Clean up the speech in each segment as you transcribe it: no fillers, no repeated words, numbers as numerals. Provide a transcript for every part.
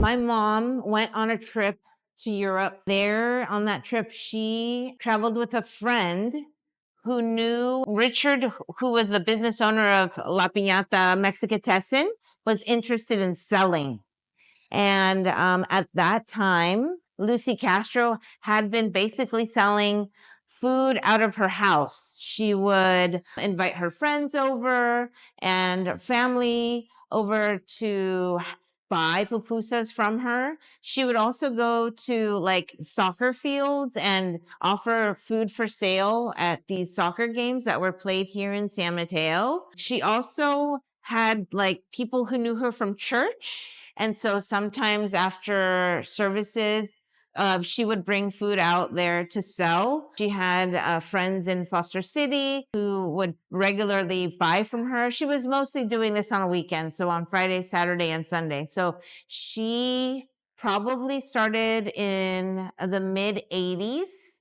My mom went on a trip to Europe. There on that trip, she traveled with a friend who knew Richard, who was the business owner of La Piñata Mexicatessen, was interested in selling. And at that time, Lucy Castro had been basically selling food out of her house. She would invite her friends over and family over to buy pupusas from her. She would also go to like soccer fields and offer food for sale at these soccer games that were played here in San Mateo. She also had like people who knew her from church. And so sometimes after services, she would bring food out there to sell. She had friends in Foster City who would regularly buy from her. She was mostly doing this on a weekend, so on Friday, Saturday, and Sunday. So she probably started in the mid 80s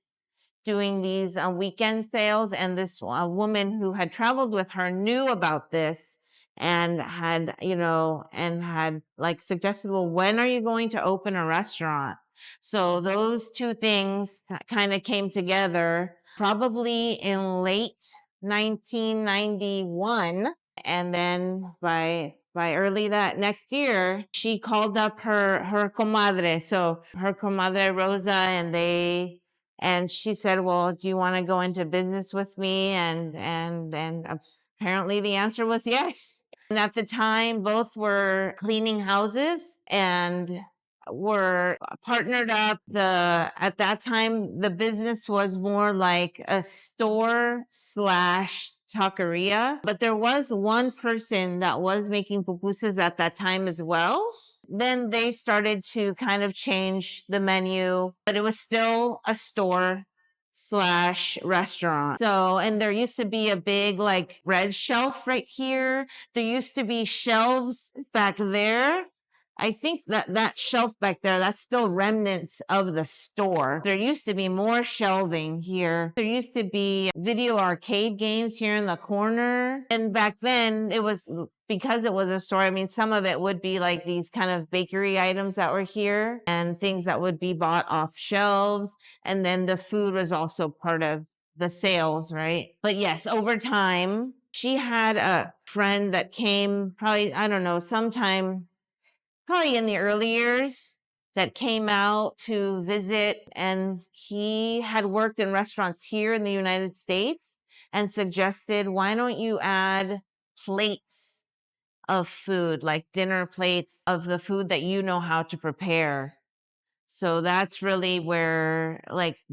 doing these weekend sales. And this woman who had traveled with her knew about this and had, and had like suggested, well, when are you going to open a restaurant? So those two things kind of came together probably in late 1991. And then by early that next year, she called up her comadre. So her comadre Rosa, and she said, well, do you want to go into business with me? And apparently the answer was yes. And at the time, both were cleaning houses and were partnered up. At that time, the business was more like a store slash taqueria, but there was one person that was making pupusas at that time as well. Then they started to kind of change the menu, but it was still a store slash restaurant. So, and there used to be a big like red shelf right here. There used to be shelves back there. I think that shelf back there, that's still remnants of the store. There used to be more shelving here. There used to be video arcade games here in the corner. And back then it was, because it was a store, I mean, some of it would be like these kind of bakery items that were here and things that would be bought off shelves. And then the food was also part of the sales, right? But yes, over time, she had a friend that came probably, I don't know, sometime probably in the early years that came out to visit, and he had worked in restaurants here in the United States and suggested, why don't you add plates of food, like dinner plates of the food that you know how to prepare? So that's really where like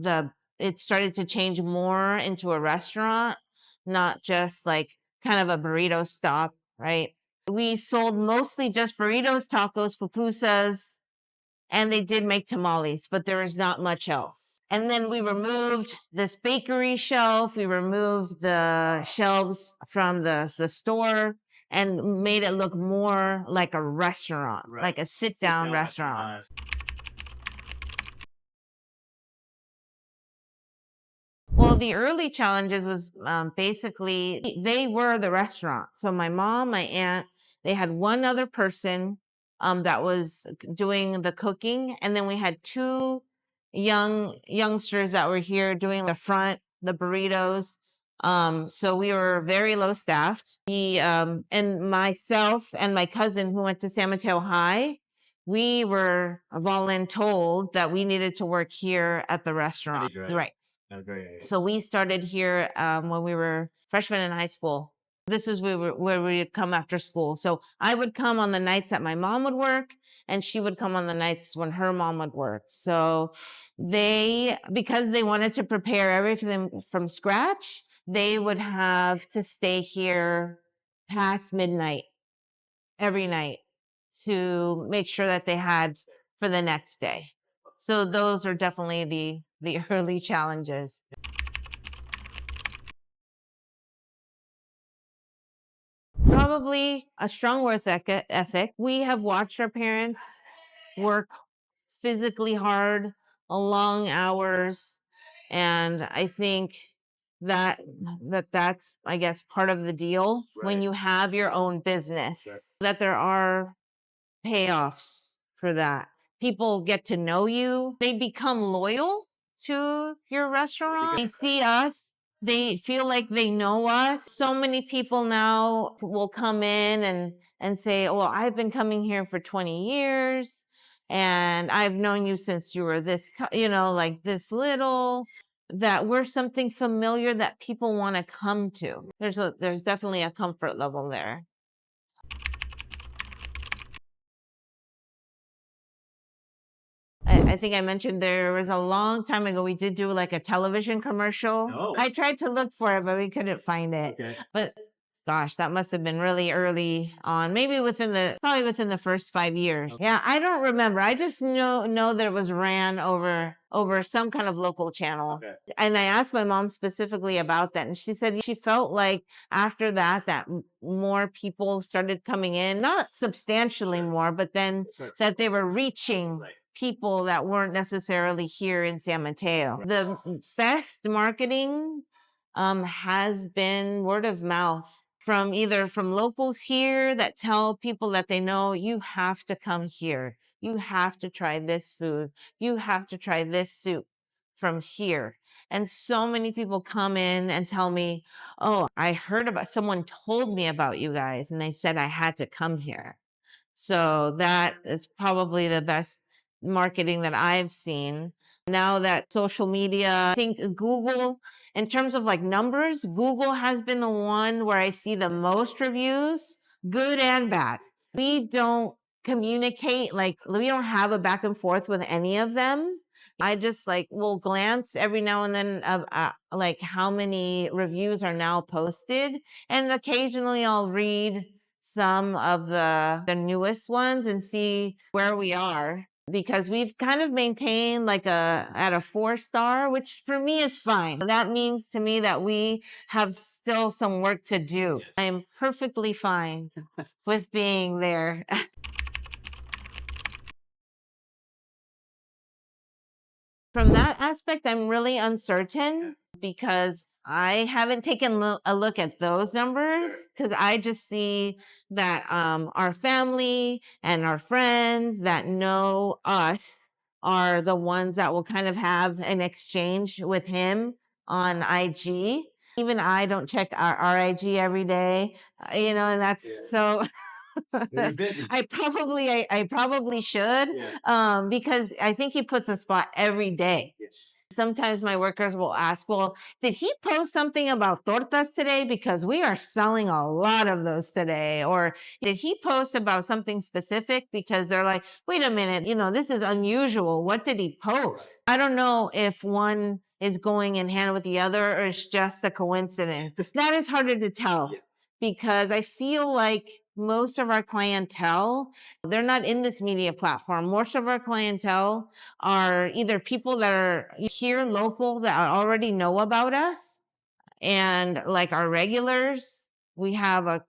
it started to change more into a restaurant, not just like kind of a burrito stop, right? We sold mostly just burritos, tacos, pupusas, and they did make tamales, but there was not much else. And then we removed this bakery shelf. We removed the shelves from the store and made it look more like a restaurant, right, like a sit-down restaurant. Well, the early challenges was basically they were the restaurant. So my mom, my aunt, they had one other person that was doing the cooking, and then we had two youngsters that were here doing the front, the burritos. So we were very low staffed. And myself and my cousin who went to San Mateo High, we were voluntold that we needed to work here at the restaurant, right? Okay. So we started here when we were freshmen in high school. This is where we would come after school. So I would come on the nights that my mom would work, and she would come on the nights when her mom would work. So because they wanted to prepare everything from scratch, they would have to stay here past midnight every night to make sure that they had for the next day. So those are definitely the early challenges. Probably a strong work ethic. We have watched our parents work physically hard, long hours, and I think that's, I guess, part of the deal, right, when you have your own business, that there are payoffs for that. People get to know you. They become loyal to your restaurant. They see us. They feel like they know us. So many people now will come in and say, "Well, I've been coming here for 20 years and I've known you since you were this, like this little." That we're something familiar that people want to come to. There's definitely a comfort level there. I think I mentioned there was a long time ago, we did do like a television commercial. Oh. I tried to look for it, but we couldn't find it. Okay. But gosh, that must have been really early on, maybe probably within the first 5 years. Okay. Yeah, I don't remember. I just know that it was ran over some kind of local channel. Okay. And I asked my mom specifically about that, and she said she felt like after that more people started coming in, not substantially Sure. more, but then Sure. that they were reaching Right. people that weren't necessarily here in San Mateo. Right. The best marketing has been word of mouth from either from locals here that tell people that they know, you have to come here. You have to try this food. You have to try this soup from here. And so many people come in and tell me, "Oh, I heard about, someone told me about you guys and they said I had to come here." So that is probably the best marketing that I've seen. Now that social media, I think Google, in terms of like numbers, Google has been the one where I see the most reviews, good and bad. We don't communicate, like we don't have a back and forth with any of them. I just like will glance every now and then of like how many reviews are now posted, and occasionally I'll read some of the newest ones and see where we are, because we've kind of maintained like at a 4-star, which for me is fine. That means to me that we have still some work to do. Yes. I am perfectly fine with being there. From that aspect, I'm really uncertain because I haven't taken a look at those numbers, because I just see that our family and our friends that know us are the ones that will kind of have an exchange with him on IG. Even I don't check our IG every day, and that's so. You're busy. I probably should, Yeah. because I think he puts a spot every day. Yes. Sometimes my workers will ask, "Well, did he post something about tortas today? Because we are selling a lot of those today." Or did he post about something specific? Because they're like, "Wait a minute, this is unusual. What did he post?" I don't know if one is going in hand with the other or it's just a coincidence. That is harder to tell. Yeah. Because I feel like most of our clientele, they're not in this media platform. Most of our clientele are either people that are here local that already know about us, and like our regulars. We have a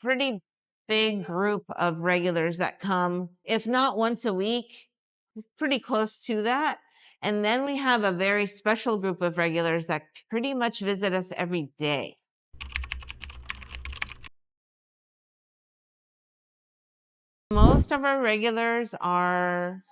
pretty big group of regulars that come, if not once a week, pretty close to that. And then we have a very special group of regulars that pretty much visit us every day. Most of our regulars are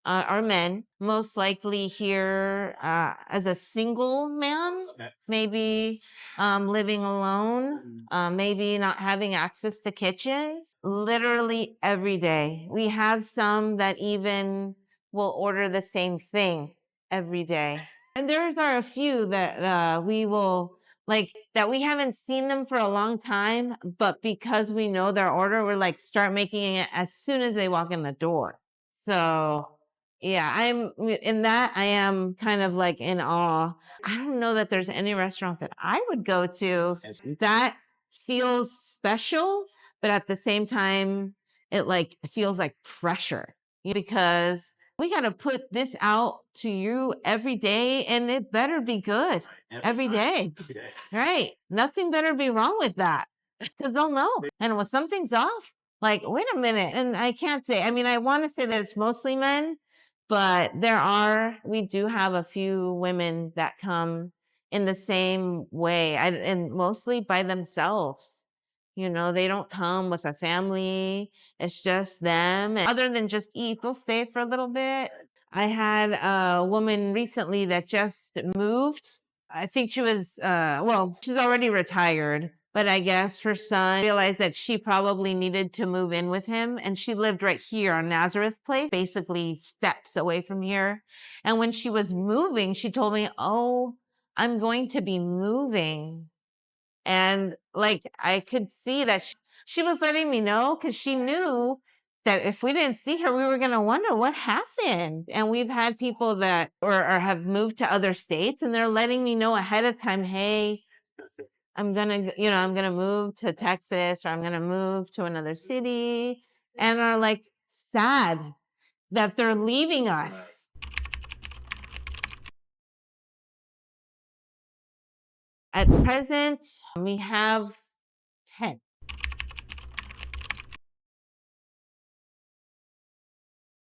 men, most likely here as a single man, Okay. maybe living alone, maybe not having access to kitchens. Literally every day. We have some that even will order the same thing every day. And there's are a few that we will like that we haven't seen them for a long time, but because we know their order, we're like start making it as soon as they walk in the door. So yeah, I'm in that. I am kind of like in awe. I don't know that there's any restaurant that I would go to that feels special, but at the same time, it like feels like pressure, because we got to put this out to you every day and it better be good every day. Every day. Right. Nothing better be wrong with that, because they'll know. And when something's off, like, wait a minute. And I can't say, I mean, I want to say that it's mostly men, but we do have a few women that come in the same way, and mostly by themselves. They don't come with a family. It's just them. And other than just eat, they'll stay for a little bit. I had a woman recently that just moved. I think she was, she's already retired, but I guess her son realized that she probably needed to move in with him. And she lived right here on Nazareth Place, basically steps away from here. And when she was moving, she told me, "Oh, I'm going to be moving." And like, I could see that she was letting me know because she knew that if we didn't see her, we were going to wonder what happened. And we've had people that or have moved to other states and they're letting me know ahead of time, "Hey, I'm going to, I'm going to move to Texas or I'm going to move to another city," and are like sad that they're leaving us. At present, we have 10.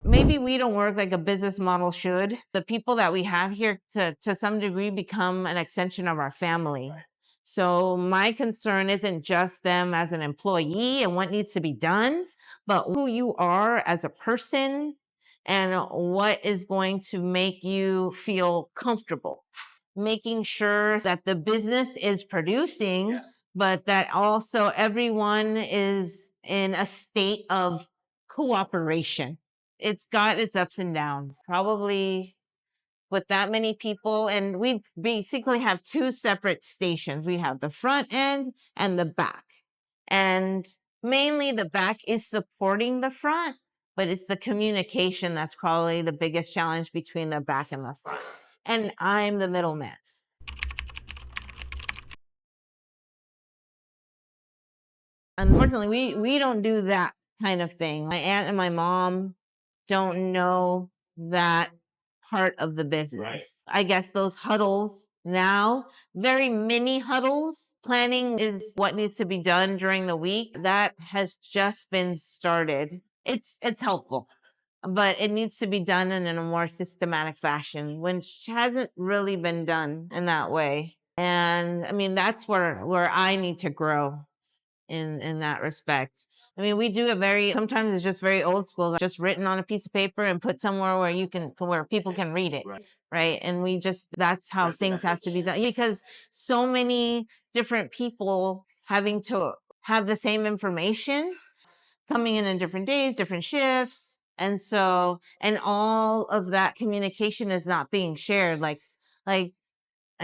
Maybe we don't work like a business model should. The people that we have here to some degree become an extension of our family. So my concern isn't just them as an employee and what needs to be done, but who you are as a person and what is going to make you feel comfortable. Making sure that the business is producing, but that also everyone is in a state of cooperation. It's got its ups and downs. Probably with that many people, and we basically have two separate stations. We have the front end and the back. And mainly the back is supporting the front, but it's the communication that's probably the biggest challenge between the back and the front. And I'm the middleman. Unfortunately, we don't do that kind of thing. My aunt and my mom don't know that part of the business. I guess those huddles now, very mini huddles, planning is what needs to be done during the week. That has just been started. It's helpful, but it needs to be done in a more systematic fashion, which hasn't really been done in that way. And I mean, that's where I need to grow in that respect. I mean, we do it sometimes it's just very old school, just written on a piece of paper and put somewhere where people can read it. Right. And that's how things have to be done because so many different people having to have the same information coming in different days, different shifts. And all of that communication is not being shared. I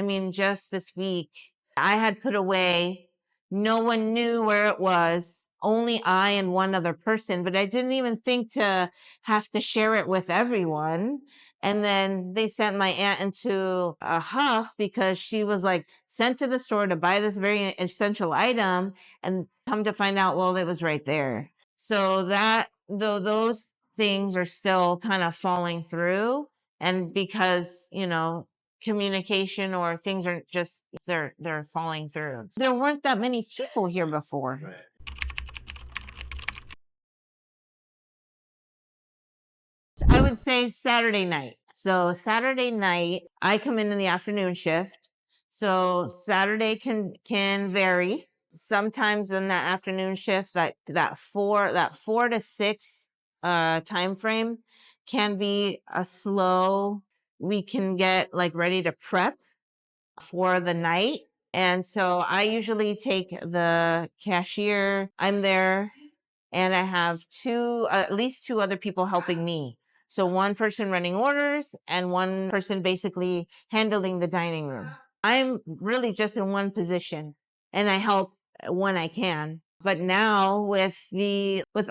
mean, just this week, I had put away, no one knew where it was, only I and one other person, but I didn't even think to have to share it with everyone. And then they sent my aunt into a huff because she was like sent to the store to buy this very essential item and come to find out, well, it was right there. So those things are still kind of falling through. And because, communication or things are just they're falling through. There weren't that many people here before. Right. I would say Saturday night. So Saturday night, I come in the afternoon shift. So Saturday can vary. Sometimes in that afternoon shift, that 4 to 6 time frame can be a slow. We can get like ready to prep for the night. And so I usually take the cashier. I'm there and I have at least two other people helping me. So one person running orders and one person basically handling the dining room. I'm really just in one position and I help when I can. But now with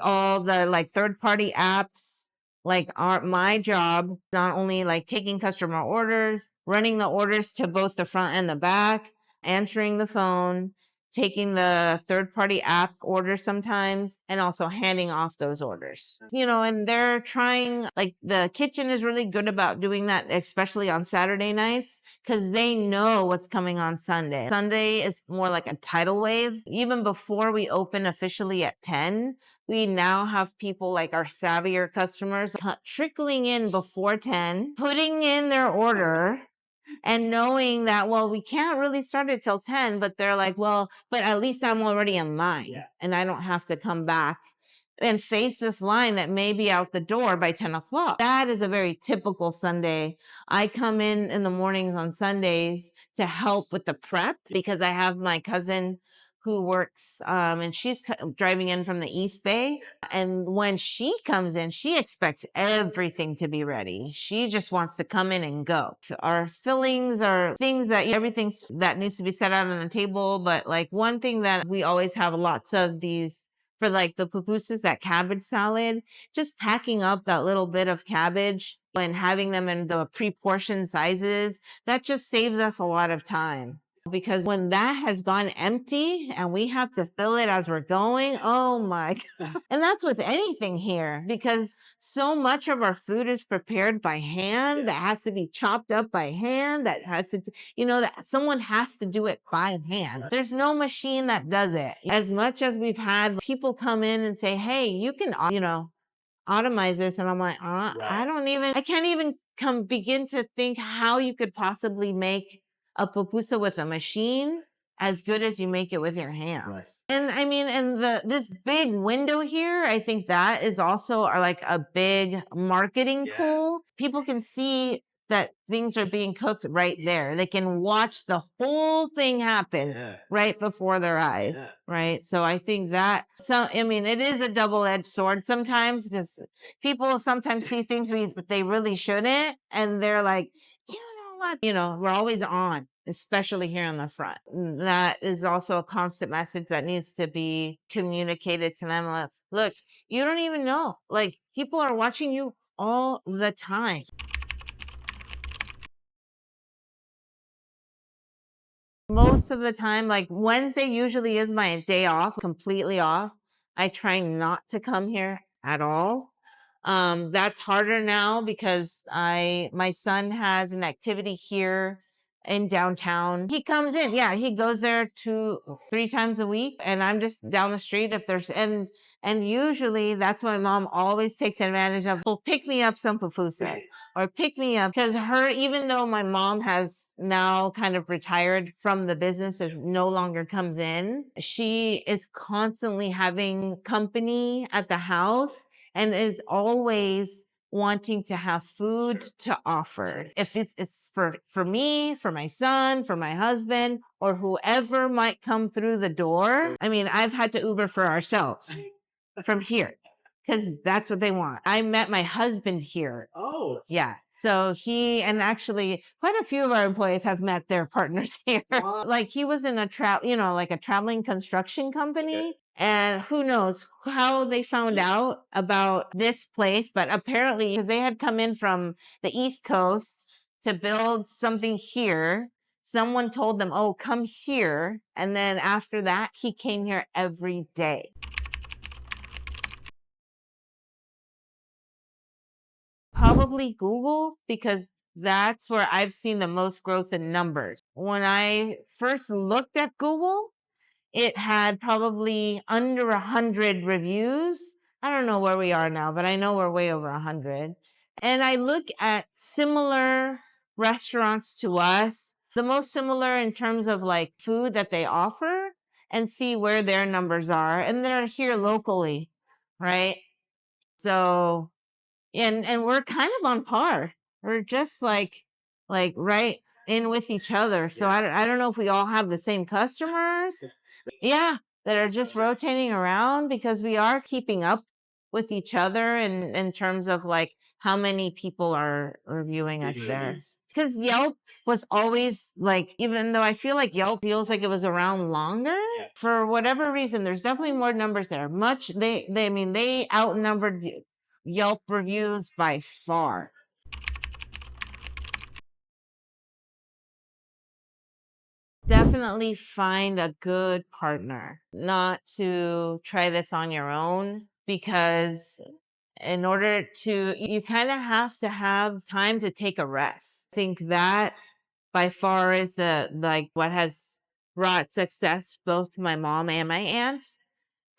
all the like third party apps, like my job, not only like taking customer orders, running the orders to both the front and the back, answering the phone, taking the third party app orders sometimes, and also handing off those orders. And they're trying, like the kitchen is really good about doing that, especially on Saturday nights, because they know what's coming on Sunday. Sunday is more like a tidal wave. Even before we open officially at 10, we now have people like our savvier customers trickling in before 10, putting in their order, And knowing that, well, we can't really start it till 10, but they're like, well, but at least I'm already in line and I don't have to come back and face this line that may be out the door by 10 o'clock. That is a very typical Sunday. I come in the mornings on Sundays to help with the prep because I have my cousin who works and she's driving in from the East Bay. And when she comes in, she expects everything to be ready. She just wants to come in and go. Our fillings are things that everything that needs to be set out on the table. But like one thing that we always have lots of these for like the pupusas, that cabbage salad, just packing up that little bit of cabbage and having them in the pre-portioned sizes, that just saves us a lot of time. Because when that has gone empty and we have to fill it as we're going, oh my God. And that's with anything here because so much of our food is prepared by hand, that has to be chopped up by hand, that has to, that someone has to do it by hand. There's no machine that does it. As much as we've had people come in and say, hey, you can, automize this. And I'm like, I can't even begin to think how you could possibly make a pupusa with a machine as good as you make it with your hands. Right. And I mean, and this big window here, I think that is also like a big marketing tool. People can see that things are being cooked right there. They can watch the whole thing happen right before their eyes. Right. So I think that, it is a double-edged sword sometimes because people sometimes see things they really shouldn't. And they're like, you know what? We're always on, especially here on the front. That is also a constant message that needs to be communicated to them. Look, you don't even know. Like, people are watching you all the time. Most of the time, like Wednesday usually is my day off, completely off. I try not to come here at all. That's harder now because my son has an activity here in downtown. He comes in, he goes there 3 times a week, and I'm just down the street if there's and usually that's what my mom always takes advantage of. Will pick me up some pupusas or pick me up because even though my mom has now kind of retired from the business, no longer comes in, she is constantly having company at the house and is always wanting to have food to offer. If it's for me, for my son, for my husband, or whoever might come through the door. I mean, I've had to Uber for ourselves from here because that's what they want. I met my husband here. Oh. Yeah. So and actually quite a few of our employees have met their partners here. Like he was in a like a traveling construction company. Okay. And who knows how they found out about this place, but apparently because they had come in from the East Coast to build something here, someone told them, oh, come here. And then after that, he came here every day. Probably Google, because that's where I've seen the most growth in numbers. When I first looked at Google, it had probably under 100 reviews. I don't know where we are now, but I know we're way over 100. And I look at similar restaurants to us, the most similar in terms of like food that they offer, and see where their numbers are. And they're here locally, right? So and we're kind of on par. We're just like right in with each other. So I don't know if we all have the same customers. Yeah, that are just rotating around because we are keeping up with each other in terms of like how many people are reviewing us there. Because Yelp was always like, even though I feel like Yelp feels like it was around longer, for whatever reason, there's definitely more numbers there. They outnumbered Yelp reviews by far. Definitely find a good partner, not to try this on your own, because in order you kind of have to have time to take a rest. I think that by far is what has brought success both to my mom and my aunts.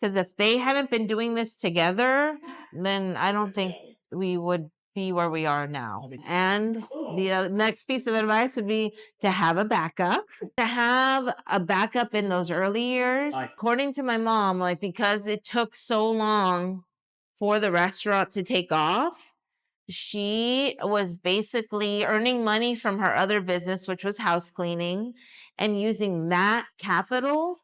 Because if they hadn't been doing this together, then I don't think we would be where we are now. And the next piece of advice would be to have a backup. To have a backup in those early years. According to my mom, like because it took so long for the restaurant to take off, she was basically earning money from her other business, which was house cleaning, and using that capital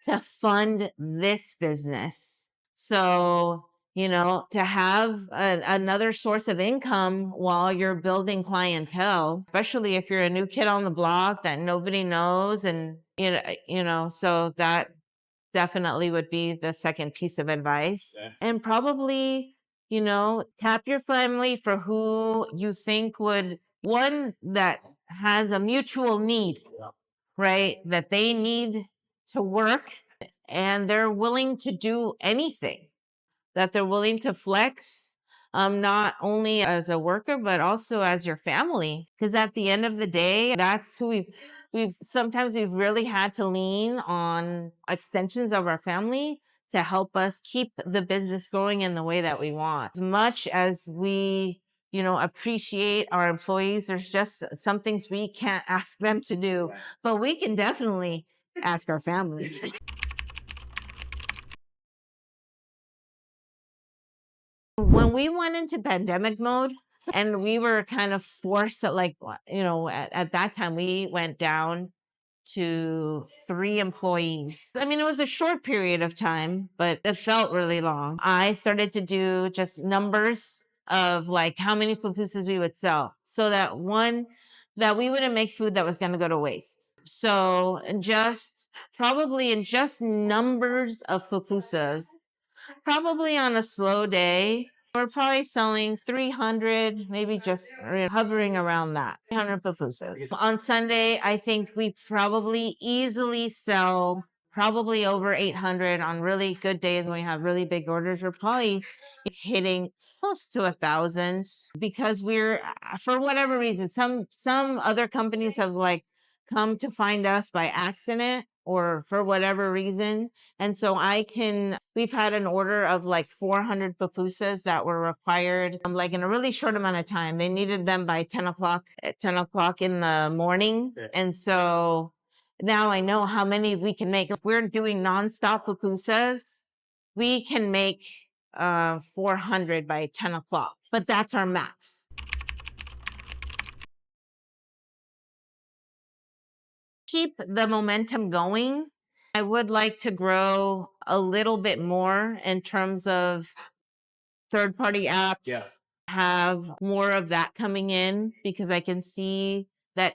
to fund this business. So, to have another source of income while you're building clientele, especially if you're a new kid on the block that nobody knows, and so that definitely would be the second piece of advice. Yeah. And probably, tap your family for who you think would, one that has a mutual need, right? That they need to work and they're willing to do anything, that they're willing to flex, not only as a worker, but also as your family. Because at the end of the day, that's who we've really had to lean on extensions of our family to help us keep the business going in the way that we want. As much as we, appreciate our employees, there's just some things we can't ask them to do, but we can definitely ask our family. When we went into pandemic mode and we were kind of forced to, like, at that time we went down to 3 employees. I mean, it was a short period of time, but it felt really long. I started to do just numbers of like how many pupusas we would sell, so that we wouldn't make food that was going to go to waste. So just probably in just numbers of pupusas, probably on a slow day, we're probably selling 300, maybe just hovering around that, 300 pupusas. On Sunday, I think we probably easily sell probably over 800. On really good days when we have really big orders, we're probably hitting close to 1,000, because we're, for whatever reason, some other companies have like come to find us by accident or for whatever reason. And so we've had an order of like 400 pupusas that were required, like in a really short amount of time. They needed them by 10 o'clock, at 10 o'clock in the morning. Yeah. And so now I know how many we can make. If we're doing nonstop pupusas, we can make 400 by 10 o'clock, but that's our max. Keep the momentum going. I would like to grow a little bit more in terms of third-party apps. Yeah. Have more of that coming in, because I can see that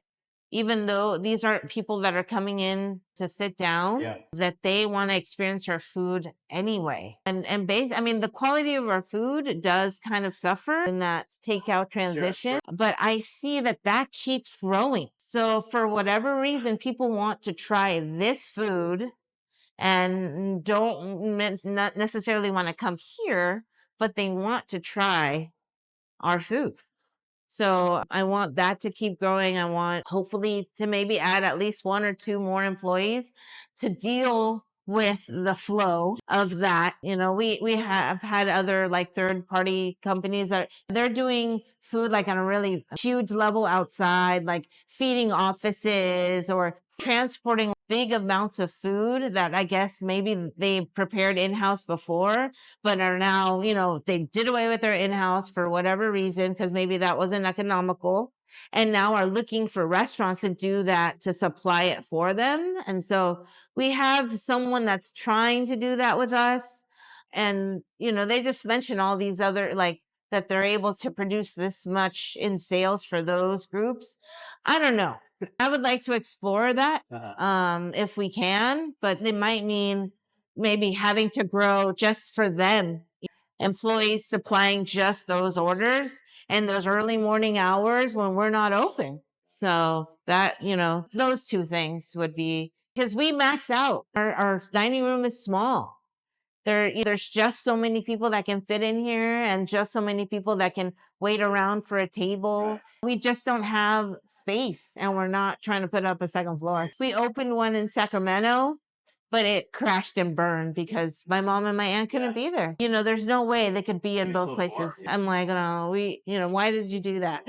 even though these aren't people that are coming in to sit down, yeah, that they want to experience our food anyway. I mean, the quality of our food does kind of suffer in that takeout transition, sure, but I see that keeps growing. So for whatever reason, people want to try this food and not necessarily want to come here, but they want to try our food. So I want that to keep growing. I want hopefully to maybe add at least 1 or 2 more employees to deal with the flow of that. We have had other like third party companies that they're doing food like on a really huge level outside, like feeding offices or transporting big amounts of food that I guess maybe they prepared in-house before, but are now, they did away with their in-house for whatever reason, because maybe that wasn't economical, and now are looking for restaurants to do that, to supply it for them. And so we have someone that's trying to do that with us. And, they just mention all these other, like, that they're able to produce this much in sales for those groups. I don't know. I would like to explore that, if we can, but it might mean maybe having to grow just for them, employees supplying just those orders and those early morning hours when we're not open. So that, those 2 things would be, because we max out. Our dining room is small. There's just so many people that can fit in here and just so many people that can wait around for a table. We just don't have space, and we're not trying to put up a second floor. We opened one in Sacramento but it crashed and burned because my mom and my aunt couldn't be there. There's no way they could be in both places. I'm like, no, why did you do that?